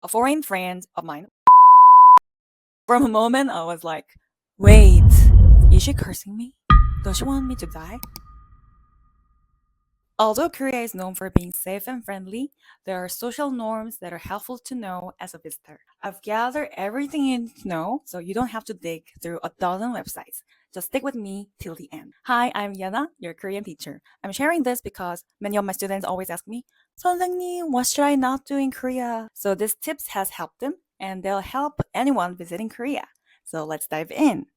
a foreign friend of mine. From a moment, I was like, wait, is she cursing me? Does she want me to die? Although Korea is known for being safe and friendly, there are social norms that are helpful to know as a visitor. I've gathered everything you need to know, so you don't have to dig through a dozen websites. Just stick with me till the end. Hi, I'm Yana, your Korean teacher. I'm sharing this because many of my students always ask me, 선생님, what should I not do in Korea? So this tips has helped them, and they'll help anyone visiting Korea. So let's dive in.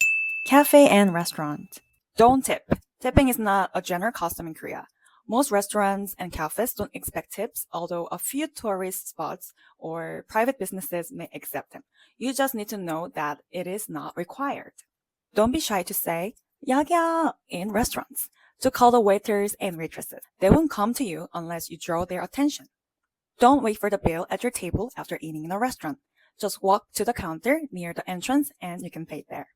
Cafe and restaurant. Don't tip. Tipping is not a general custom in Korea. Most restaurants and cafes don't expect tips, although a few tourist spots or private businesses may accept them. You just need to know that it is not required. Don't be shy to say "야야" in restaurants to call the waiters and waitresses. They won't come to you unless you draw their attention. Don't wait for the bill at your table after eating in a restaurant. Just walk to the counter near the entrance and you can pay there.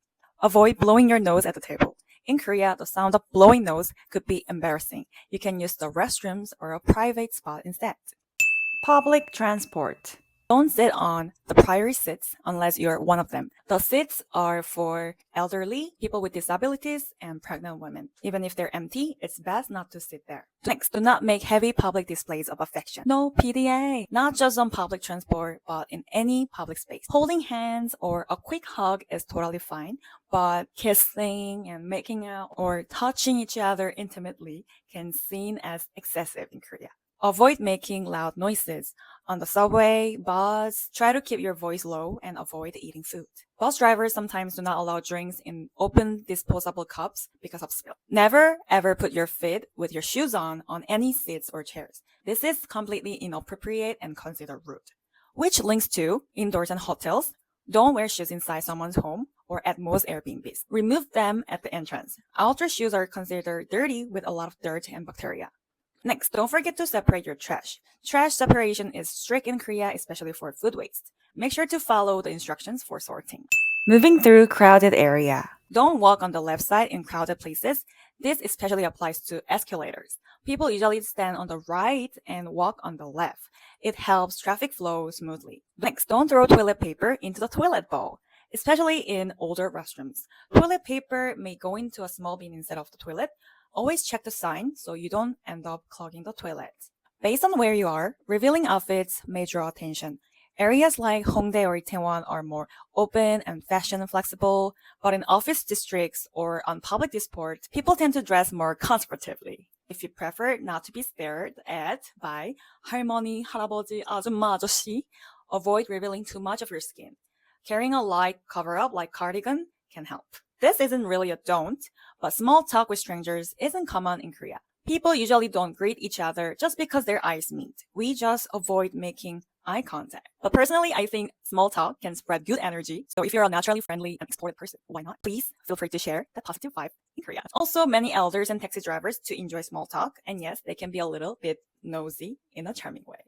Avoid blowing your nose at the table. In Korea, the sound of blowing nose could be embarrassing. You can use the restrooms or a private spot instead. Public transport. Don't sit on the priority seats unless you're one of them. The seats are for elderly, people with disabilities, and pregnant women. Even if they're empty, it's best not to sit there. Next, do not make heavy public displays of affection. No PDA, not just on public transport, but in any public space. Holding hands or a quick hug is totally fine, but kissing and making out or touching each other intimately can be seen as excessive in Korea. Avoid making loud noises. On the subway, bus, try to keep your voice low and avoid eating food. Bus drivers sometimes do not allow drinks in open disposable cups because of spill. Never ever put your feet with your shoes on any seats or chairs. This is completely inappropriate and considered rude. Which links to indoors and hotels. Don't wear shoes inside someone's home or at most Airbnbs. Remove them at the entrance. Outdoor shoes are considered dirty with a lot of dirt and bacteria. Next, don't forget to separate your trash. Trash separation is strict in Korea, especially for food waste. Make sure to follow the instructions for sorting. Moving through crowded area. Don't walk on the left side in crowded places. This especially applies to escalators. People usually stand on the right and walk on the left. It helps traffic flow smoothly. Next, don't throw toilet paper into the toilet bowl, especially in older restrooms. Toilet paper may go into a small bin instead of the toilet. Always check the sign so you don't end up clogging the toilet. Based on where you are, revealing outfits may draw attention. Areas like Hongdae or Itaewon are more open and fashion and flexible, but in office districts or on public disport, people tend to dress more conservatively. If you prefer not to be stared at by 할머니, 할아버지, 아줌마, 아저씨, avoid revealing too much of your skin. Carrying a light cover-up like cardigan can help. This isn't really a don't, but small talk with strangers isn't common in Korea. People usually don't greet each other just because their eyes meet. We just avoid making eye contact. But personally, I think small talk can spread good energy. So if you're a naturally friendly and extroverted person, why not? Please feel free to share that positive vibe in Korea. Also, many elders and taxi drivers to enjoy small talk. And yes, they can be a little bit nosy in a charming way.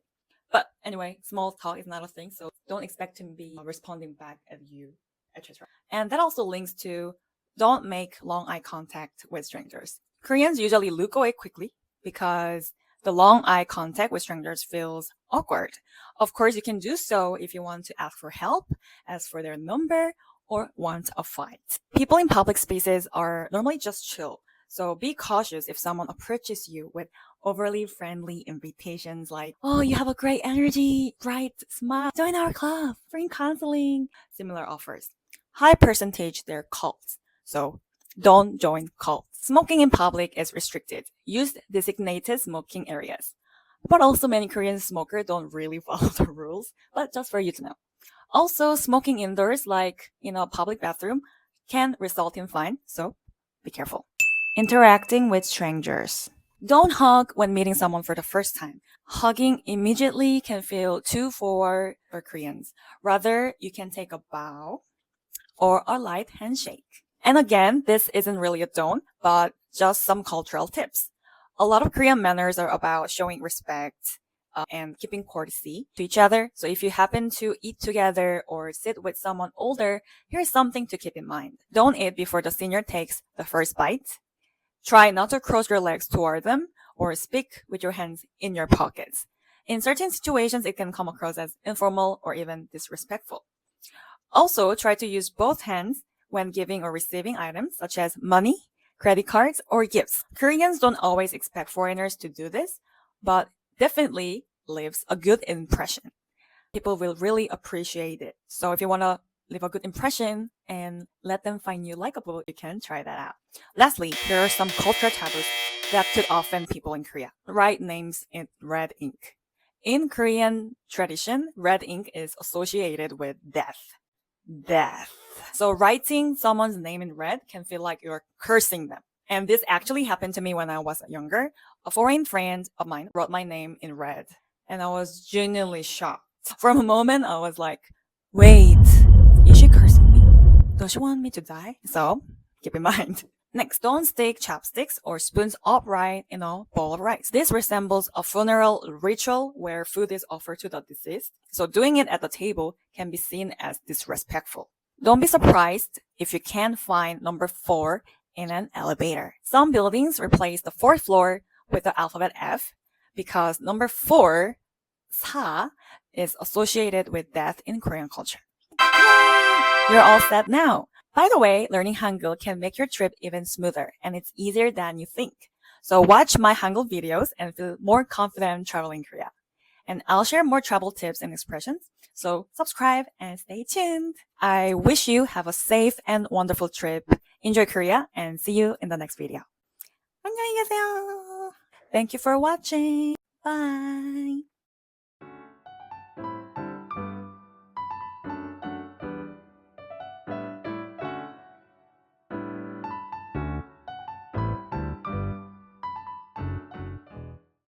But anyway, small talk is not a thing, so don't expect to be responding back at you, etc. And that also links to don't make long eye contact with strangers. Koreans usually look away quickly because the long eye contact with strangers feels awkward. Of course, you can do so if you want to ask for help, ask for their number, or want a fight. People in public spaces are normally just chill, so be cautious if someone approaches you with overly friendly invitations like, oh, you have a great energy, bright smile, join our club, free counseling, similar offers. High percentage, they're cults, so don't join cults. Smoking in public is restricted. Use designated smoking areas. But also many Korean smokers don't really follow the rules, but just for you to know. Also, smoking indoors, like in a public bathroom, can result in fine, so be careful. Interacting with strangers. Don't hug when meeting someone for the first time. Hugging immediately can feel too forward for Koreans. Rather, you can take a bow or a light handshake. And again, this isn't really a don't, but just some cultural tips. A lot of Korean manners are about showing respect and keeping courtesy to each other. So if you happen to eat together or sit with someone older, here's something to keep in mind. Don't eat before the senior takes the first bite. Try not to cross your legs toward them or speak with your hands in your pockets. In certain situations, it can come across as informal or even disrespectful. Also, try to use both hands when giving or receiving items such as money, credit cards, or gifts. Koreans don't always expect foreigners to do this, but definitely leaves a good impression. People will really appreciate it. So if you want to leave a good impression and let them find you likable, you can try that out. Lastly, there are some cultural taboos that could offend people in Korea. Write names in red ink. In Korean tradition, red ink is associated with death. So writing someone's name in red can feel like you're cursing them. And this actually happened to me when I was younger. A foreign friend of mine wrote my name in red, and I was genuinely shocked. For a moment, I was like, wait, is she cursing me? Does she want me to die? So keep in mind. Next, don't stick chopsticks or spoons upright in a bowl of rice. This resembles a funeral ritual where food is offered to the deceased. So doing it at the table can be seen as disrespectful. Don't be surprised if you can't find number 4 in an elevator. Some buildings replace the 4th floor with the alphabet F because number 4, 사, is associated with death in Korean culture. You're all set now. By the way, learning Hangul can make your trip even smoother, and it's easier than you think. So watch my Hangul videos and feel more confident traveling Korea. And I'll share more travel tips and expressions, so subscribe and stay tuned. I wish you have a safe and wonderful trip. Enjoy Korea, and see you in the next video. 안녕히 계세요. Thank you for watching. Bye.